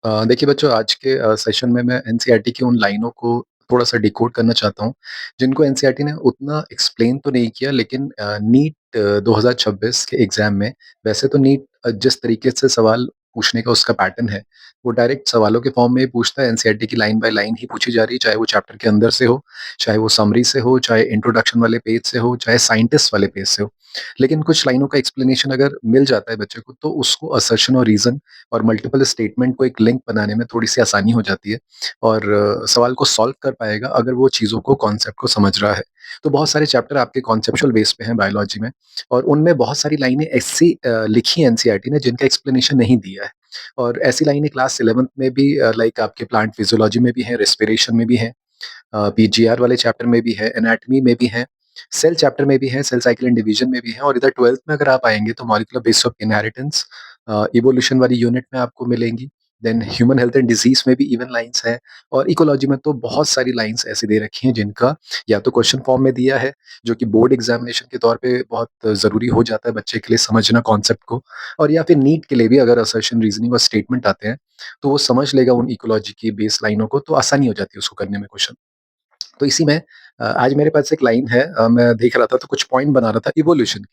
देखिए बच्चों आज के सेशन में मैं एनसीईआरटी की उन लाइनों को थोड़ा-सा डिकोड करना चाहता हूँ, जिनको एनसीईआरटी ने उतना एक्सप्लेन तो नहीं किया लेकिन नीट 2026 के एग्ज़ाम में वैसे तो नीट जिस तरीके से सवाल पूछने का उसका पैटर्न है, वो डायरेक्ट सवालों के फॉर्म में ही पूछता है, एनसीईआरटी की लाइन बाय लाइन ही पूछी जा रही है, चाहे वो चैप्टर के अंदर से हो, चाहे वो समरी से हो, चाहे इंट्रोडक्शन वाले पेज से हो, चाहे साइंटिस्ट वाले पेज से हो। लेकिन कुछ लाइनों का एक्सप्लेनेशन अगर मिल जाता है बच्चे को, तो उसको असर्शन और रीज़न और मल्टीपल स्टेटमेंट को एक लिंक बनाने में थोड़ी-सी आसानी हो जाती है और सवाल को सॉल्व कर पाएगा अगर वो चीज़ों को कॉन्सेप्ट को समझ रहा है। तो बहुत सारे चैप्टर आपके कॉन्सेप्चुअल बेस पे हैं बायोलॉजी में और उनमें बहुत सारी लाइनें ऐसी लिखी हैं एनसीईआरटी ने जिनका एक्सप्लेनेशन नहीं दिया है और ऐसी लाइनें क्लास 11th में भी लाइक आपके प्लांट फिजियोलॉजी में भी हैं, रेस्पिरेशन में भी हैं, पीजीआर वाले चैप्टर में भी है, एनाटॉमी में भी है, सेल चैप्टर में भी है, सेल साइकिल एंड डिवीजन में भी है और इधर 12th में अगर आप आएँगे तो molecular basis of inheritance evolution वाली यूनिट में आपको मिलेंगी। Then human health and disease में भी इवन लाइन्स हैं और इकोलॉजी में तो बहुत सारी लाइन्स ऐसी दे रखी हैं जिनका या तो क्वेश्चन फॉर्म में दिया है, जो कि बोर्ड एग्ज़ामिनेशन के तौर पे बहुत ज़रूरी हो जाता है बच्चे के लिए समझना कॉन्सेप्ट को और या फिर नीट के लिए भी अगर असर्शन, रीज़निंग और स्टेटमेंट आते हैं, तो वो समझ लेगा उन इकोलॉजी की बेस लाइनों को तो आसानी हो जाती है उसको करने में क्वेश्चन। तो इसी में आज मेरे पास एक लाइन है मैं देख रहा था तो कुछ पॉइंट बना रहा था इवोल्यूशन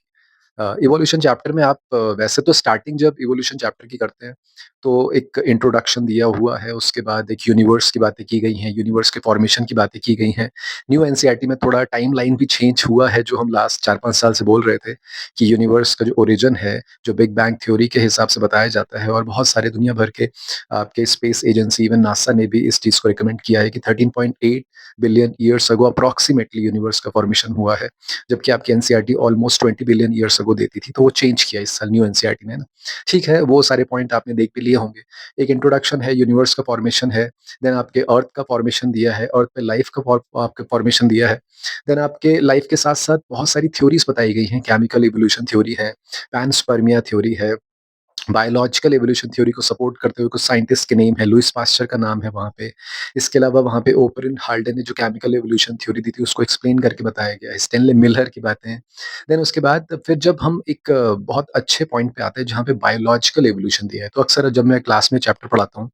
इवोल्यूशन चैप्टर में आप वैसे तो स्टार्टिंग जब इवोल्यूशन चैप्टर की करते हैं, तो एक इंट्रोडक्शन दिया हुआ है, उसके बाद एक यूनिवर्स की बातें की गई हैं, यूनिवर्स के फॉर्मेशन की बातें की गई हैं। न्यू एनसीईआरटी में थोड़ा टाइमलाइन भी चेंज हुआ है, जो हम लास्ट 4-5 साल से बोल रहे थे कि यूनिवर्स का जो ओरिजिन है, जो बिग बैंग थ्योरी के हिसाब से बताया जाता है और बहुत सारे दुनिया भर के आपके स्पेस एजेंसी इवन नासा ने भी इस चीज़ को रिकमेंड किया है कि 13.8 बिलियन ईयर्स अगो अप्रॉक्सिमेटली यूनिवर्स का फॉर्मेशन हुआ है। जबकि आपकी एनसीईआरटी ऑलमोस्ट 20 बिलियन ईयर्स अगो देती थी, तो वो चेंज किया इस साल न्यू एनसीईआरटी ने ना। ठीक है, वो सारे पॉइंट आपने देख भी लिए होंगे। एक इंट्रोडक्शन है, यूनिवर्स का फॉर्मेशन है, देन आपके अर्थ का फॉर्मेशन दिया है, अर्थ पे लाइफ का आपके फॉर्मेशन दिया है। देन आपके लाइफ के साथ-साथ बहुत सारी थ्योरीज़ बताई गई हैं, केमिकल इवोल्यूशन थ्योरी है, पैनस्पर्मिया थ्योरी है, बायोलॉजिकल एवोल्यूशन थ्योरी को सपोर्ट करते हुए कुछ साइंटिस्ट के नेम है, लुईस पास्चर का नाम है वहाँ पे। इसके अलावा वहाँ पे ओपरेन हाल्डे ने जो केमिकल एवोल्यूशन थ्योरी दी थी उसको एक्सप्लेन करके बताया गया है। स्टेनले मिलर की बातें हैं। देन उसके बाद फिर जब हम एक बहुत अच्छे पॉइंट पे आते हैं जहाँ पे बायोलॉजिकल एवोल्यूशन दिया है। तो अक्सर जब मैं क्लास में चैप्टर पढ़ाता हूँ,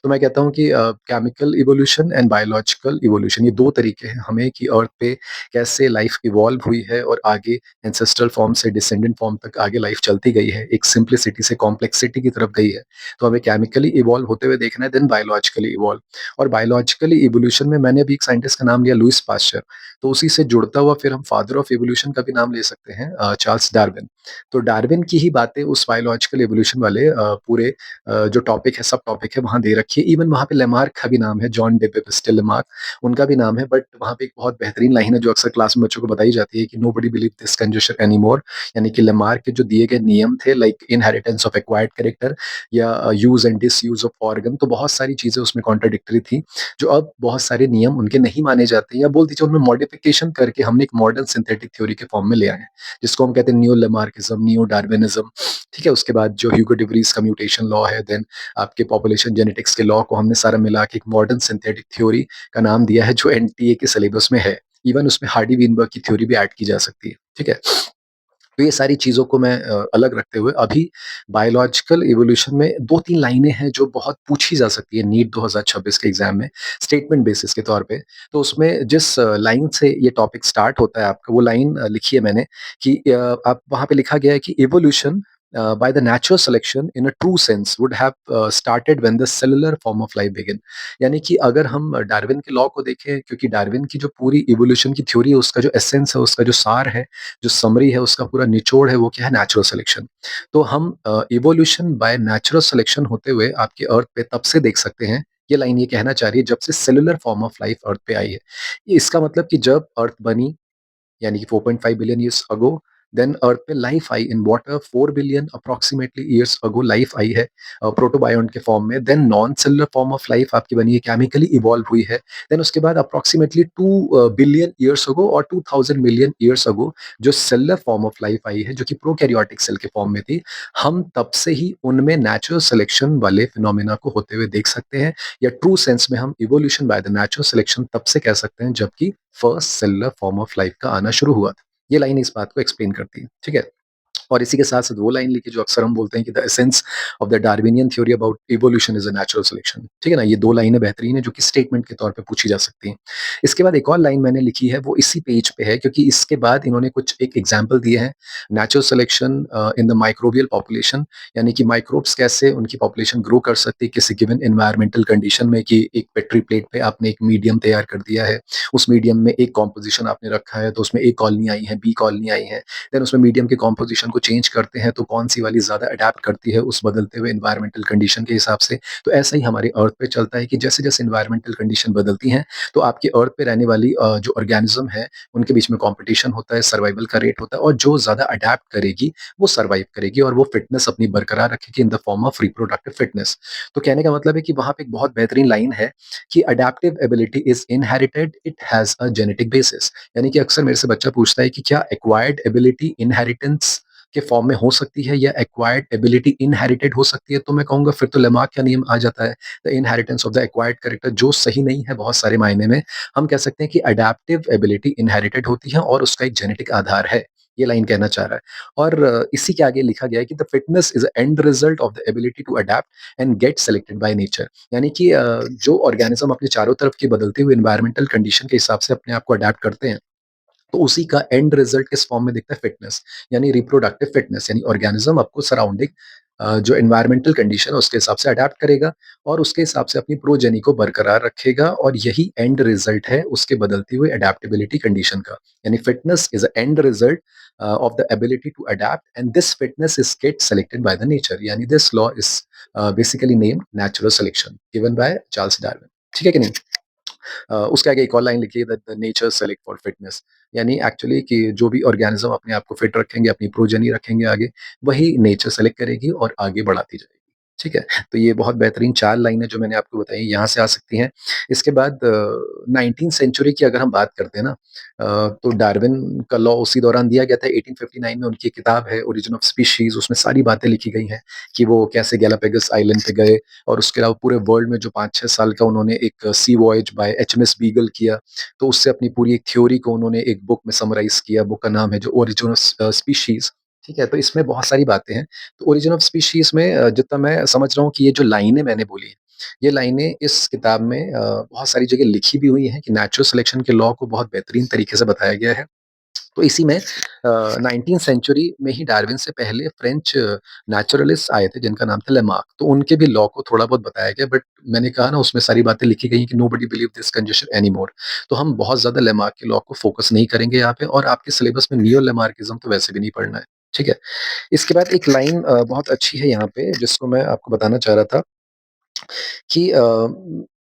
तो मैं कहता हूँ कि chemical evolution and biological evolution ये 2 तरीके हैं हमें कि अर्थ पे कैसे लाइफ इवॉल्व हुई है और आगे एंसेस्ट्रल फॉर्म से डिसेंडेंट फॉर्म तक आगे लाइफ चलती गई है, एक सिंप्लिसिटी से कॉम्प्लेक्सिटी की तरफ गई है। तो हमें केमिकली इवॉल्व होते हुए देखना है देन बायोलॉजिकली इवॉल्व और बायोलॉजिकली इवोल्यूशन में मैंने अभी एक साइंटिस्ट का नाम लिया लुईस पास्चर, तो उसी से जुड़ता हुआ फिर हम फादर ऑफ इवोल्यूशन का भी नाम ले सकते हैं चार्ल्स डार्विन। तो डार्विन की ही बातें उस बायोलॉजिकल इवोल्यूशन वाले पूरे जो टॉपिक है, सब टॉपिक है वहाँ दे रखी है। इवन वहाँ पे लेमार्क का भी नाम है, जॉन डे बेप्टिस्ट लेमार्क, उनका भी नाम है बट वहाँ पे एक बहुत बेहतरीन लाइन है जो अक्सर क्लास में बच्चों को बताई जाती है कि nobody believe this conjecture anymore यानी कि लेमार्क के जो दिए गए नियम थे like inheritance of acquired character या use and disuse of organ तो बहुत सारी चीज़ें उसमें कॉन्ट्राडिक्टरी थी, जो अब बहुत सारे नियम उनके नहीं माने जाते या बोल दीजिए उनमें मॉडिफिकेशन करके हमने एक मॉडर्न सिंथेटिक थ्योरी के फॉर्म में ले आए हैं, जिसको हम कहते हैं नियो लेमार्किज़्म, नियो डार्विनिज़्म, ठीक है? उसके बाद जो ह्यूगो डे व्रीज का म्यूटेशन लॉ है, देन आपके पॉपुलेशन जेनेटिक्स के लॉ को हमने सारा मिला के एक मॉडर्न सिंथेटिक थ्योरी का नाम दिया है जो एनटीए के सिलेबस में है। इवन उसमें हार्डी वीनबर्ग की थ्योरी भी ऐड की जा सकती है, ठीक है? तो ये सारी चीज़ों को मैं अलग रखते हुए अभी बायोलॉजिकल इवोल्यूशन में 2-3 लाइनें हैं जो बहुत पूछी जा सकती है नीट 2026 के एग्ज़ाम में, स्टेटमेंट बेसिस के तौर पे। तो उसमें जिस लाइन से ये टॉपिक स्टार्ट होता है आपका वो लाइन लिखी है मैंने कि आप वहाँ पे लिखा गया है कि evolution by the natural selection in a true sense would have started when the cellular form of life began। यानी कि अगर हम डार्विन के लॉ को देखें क्योंकि डार्विन की जो पूरी इवोल्यूशन की थ्योरी है उसका जो एसेंस है, उसका जो सार है, जो समरी है, उसका पूरा निचोड़ है, वो क्या है नेचुरल सिलेक्शन। तो हम इवोल्यूशन बाय नेचुरल सिलेक्शन होते हुए आपके अर्थ पे तब से देख सकते हैं, ये लाइन ये कहना चाह रही है जब से सेलुलर फॉर्म ऑफ लाइफ अर्थ पे आई है। इसका मतलब कि जब अर्थ बनी यानी कि 4.5 billion years ago then earth पे लाइफ आई in water 4 billion approximately years ago life आई है प्रोटोबायोंट के फॉर्म में then non cellular form of life आपकी बनी है केमिकली इवॉल्व हुई है देन उसके बाद अप्रॉक्सिमेटली 2 बिलियन ईयर्स अगो और 2000 मिलियन ईयर्स अगो जो सेलुलर फॉर्म ऑफ लाइफ आई है जो कि प्रोकैरियोटिक सेल के फॉर्म में थी हम तब से ही उनमें नेचुरल सिलेक्शन वाले फिनोमेना को होते हुए देख सकते हैं या ट्रू सेंस में हम evolution by the natural selection तब से कह सकते हैं जबकि first cellular form of life का आना शुरू हुआ था। ये लाइन इस बात को एक्सप्लेन करती है, ठीक है? और इसी के साथ-साथ वो लाइन लिखी जो अक्सर हम बोलते हैं कि the essence of the Darwinian theory about evolution is a natural selection. ठीक है ना? ये 2 लाइनें बेहतरीन है जो कि स्टेटमेंट के तौर पे पूछी जा सकती हैं। इसके बाद एक और लाइन मैंने लिखी है वो इसी पेज पे है क्योंकि इसके बाद इन्होंने कुछ एक एग्ज़ाम्पल दिए हैं natural selection in the microbial population यानी कि माइक्रोब्स कैसे उनकी पॉपुलेशन ग्रो कर सकती है किसी गिवन एनवायरमेंटल कंडीशन में कि एक पेट्री प्लेट पे आपने एक मीडियम तैयार कर दिया है। उस मीडियम में एक कॉम्पोज़िशन आपने रखा है तो उसमें ए कॉलोनी आई है, बी कॉलोनी आई है। देन उसमें मीडियम के कॉम्पोज़िशन को चेंज करते हैं तो कौन-सी वाली ज़्यादा अडैप्ट करती है उस बदलते हुए एनवायरमेंटल कंडीशन के हिसाब से। तो ऐसा ही हमारे अर्थ पे चलता है कि जैसे-जैसे एनवायरमेंटल कंडीशन बदलती हैं, तो आपके अर्थ पे रहने वाली जो ऑर्गेनिज़्म है, उनके बीच में कॉम्पिटिशन होता है, सर्वाइवल का रेट होता है और जो ज़्यादा अडैप्ट करेगी, वो सर्वाइव करेगी और वो फिटनेस अपनी बरकरार रखेगी in the form of reproductive fitness. तो कहने का मतलब है कि वहाँ पे एक बहुत बेहतरीन लाइन है कि adaptive ability is inherited, it has a genetic basis. यानी कि अक्सर मेरे से बच्चा पूछता है कि क्या एक्वायर्ड एबिलिटी इनहेरिटेंस के फॉर्म में हो सकती है या एक्वायर्ड एबिलिटी इनहेरिटेड हो सकती है? तो मैं कहूँगा फिर तो लेमार्क का नियम आ जाता है, the inheritance of the acquired character जो सही नहीं है बहुत सारे मायने में। हम कह सकते हैं कि अडैप्टिव एबिलिटी इनहेरिटेड होती है और उसका एक जेनेटिक आधार है। ये लाइन कहना चाह रहा है और इसी के आगे लिखा गया है कि the fitness is a end result of the ability to adapt and get selected by nature. यानी कि जो ऑर्गेनिज़्म अपने चारों तरफ की बदलती हुई एनवायरमेंटल कंडीशन के हिसाब से अपने आप को अडैप्ट करते हैं, तो उसी का एंड रिजल्ट किस फॉर्म में दिखता है फिटनेस, यानी रिप्रोडक्टिव फिटनेस यानी ऑर्गेनिज्म आपको सराउंडिंग जो एनवायरमेंटल कंडीशन है उसके हिसाब से अडैप्ट करेगा और उसके हिसाब से अपनी प्रोजेनी को बरकरार रखेगा और यही एंड रिजल्ट है उसके बदलती हुई अडैप्टेबिलिटी कंडीशन का। यानी fitness is a end result of the ability to adapt and this fitness is get selected by the nature यानी this law is basically named natural selection given by Charles Darwin. ठीक है कि नहीं? उसके आगे एक और लाइन लिखी है that the nature select for fitness यानी एक्चुअली कि जो भी ऑर्गेनिज्म अपने आप को फिट रखेंगे, अपनी प्रोजेनी रखेंगे आगे, वही नेचर सेलेक्ट करेगी और आगे बढ़ाती जाएगी। ठीक है? तो ये बहुत बेहतरीन 4 लाइनें जो मैंने आपको बताई यहाँ से आ सकती हैं। इसके बाद 19th सेंचुरी की अगर हम बात करते हैं ना तो डार्विन का लॉ उसी दौरान दिया गया था 1859 में उनकी किताब है ओरिजिन ऑफ स्पीशीज़ उसमें सारी बातें लिखी गई हैं कि वो कैसे गैलापागोस आइलैंड पे गए और उसके अलावा पूरे वर्ल्ड में जो 5-6 साल का उन्होंने एक सी वॉयज बाय एचएमएस बीगल किया, तो उससे अपनी पूरी एक थ्योरी को उन्होंने एक बुक में समराइज़ किया, बुक का नाम है जो ओरिजिन ऑफ स्पीशीज़, ठीक है? तो इसमें बहुत सारी बातें हैं। तो ओरिजिन ऑफ स्पीशीज़ में जितना मैं समझ रहा हूँ कि ये जो लाइनें मैंने बोली हैं, ये लाइनें इस किताब में बहुत सारी जगह लिखी भी हुई हैं कि नेचुरल सिलेक्शन के लॉ को बहुत बेहतरीन तरीके से बताया गया है। तो इसी में 19th सेंचुरी में ही डार्विन से पहले फ्रेंच नेचुरलिस्ट आए थे जिनका नाम था लेमार्क, तो उनके भी लॉ को थोड़ा बहुत बताया गया बट मैंने कहा ना उसमें सारी बातें लिखी गई हैं कि nobody believe this congestion anymore. तो हम बहुत ज़्यादा लेमार्क के लॉ को फोकस नहीं करेंगे यहाँ पे और आपके सिलेबस में नियो लेमार्किज़्म तो वैसे भी नहीं पढ़ना है, ठीक है? इसके बाद एक लाइन बहुत अच्छी है यहाँ पे जिसको मैं आपको बताना चाह रहा था कि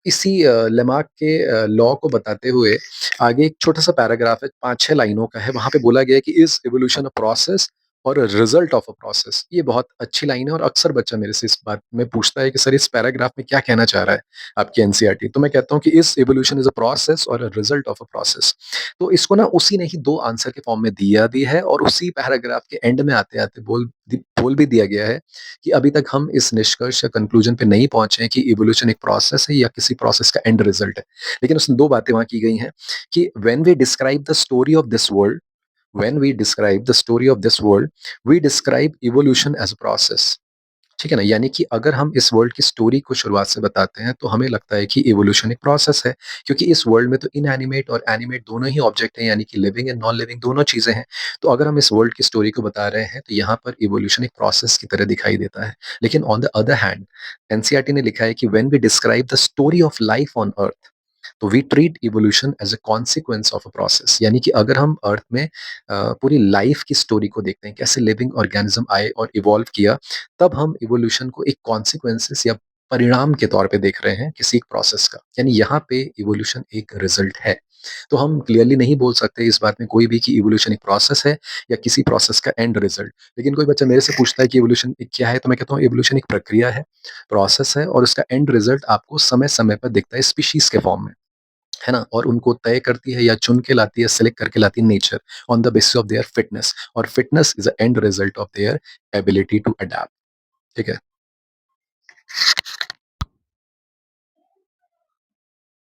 इसी लेमार्क के लॉ को बताते हुए आगे एक छोटा-सा पैराग्राफ है 5-6 लाइनों का है, वहाँ पे बोला गया है कि इज़ इवोल्यूशन अ प्रोसेस और a result of a process. ये बहुत अच्छी लाइन है और अक्सर बच्चा मेरे से इस बात में पूछता है कि सर इस पैराग्राफ में क्या कहना चाह रहा है आपकी एनसीईआरटी? तो मैं कहता हूँ कि is evolution is a process और a result of a process. तो इसको ना उसी ने ही 2 आंसर के फॉर्म में दिया भी है और उसी पैराग्राफ के एंड में आते-आते बोल भी दिया गया है कि अभी तक हम इस निष्कर्ष या कंक्लूजन पे नहीं पहुँचे हैं कि इवोल्यूशन एक प्रोसेस है या किसी प्रोसेस का एंड रिजल्ट है। लेकिन उसमें 2 बातें वहाँ की गई हैं कि when we describe the story of this world, we describe evolution as a process. ठीक है ना? यानी कि अगर हम इस वर्ल्ड की स्टोरी को शुरुआत से बताते हैं, तो हमें लगता है कि इवोल्यूशन एक प्रोसेस है, क्योंकि इस वर्ल्ड में तो इनएनिमेट और एनिमेट दोनों ही ऑब्जेक्ट हैं, यानी कि लिविंग एंड नॉन लिविंग दोनों चीज़ें हैं। तो अगर हम इस वर्ल्ड की स्टोरी को बता रहे हैं, तो यहाँ पर इवोल्यूशन एक प्रोसेस की तरह दिखाई देता है। लेकिन on the other hand, NCERT ने लिखा है कि when we describe the story of life on earth, तो we treat evolution as a consequence of a process. यानी कि अगर हम अर्थ में पूरी लाइफ की स्टोरी को देखते हैं, कैसे लिविंग ऑर्गेनिज्म आए और इवॉल्व किया, तब हम इवोल्यूशन को एक कॉन्सिक्वेंसेस या परिणाम के तौर पे देख रहे हैं किसी एक प्रोसेस का। यानी यहाँ पे इवोल्यूशन एक रिजल्ट है। तो हम क्लियरली नहीं बोल सकते इस बात में कोई भी कि इवोल्यूशन एक प्रोसेस है या किसी प्रोसेस का एंड रिजल्ट। लेकिन कोई बच्चा मेरे से पूछता है कि इवोल्यूशन क्या है? तो मैं कहता हूँ इवोल्यूशन एक प्रक्रिया है, प्रोसेस है और उसका एंड रिजल्ट आपको समय-समय पर दिखता है स्पीशीज़ के फॉर्म में। है ना? और उनको तय करती है या चुन के लाती है, सेलेक्ट करके लाती है nature on the basis of their fitness और fitness is a end result of their ability to adapt. ठीक है?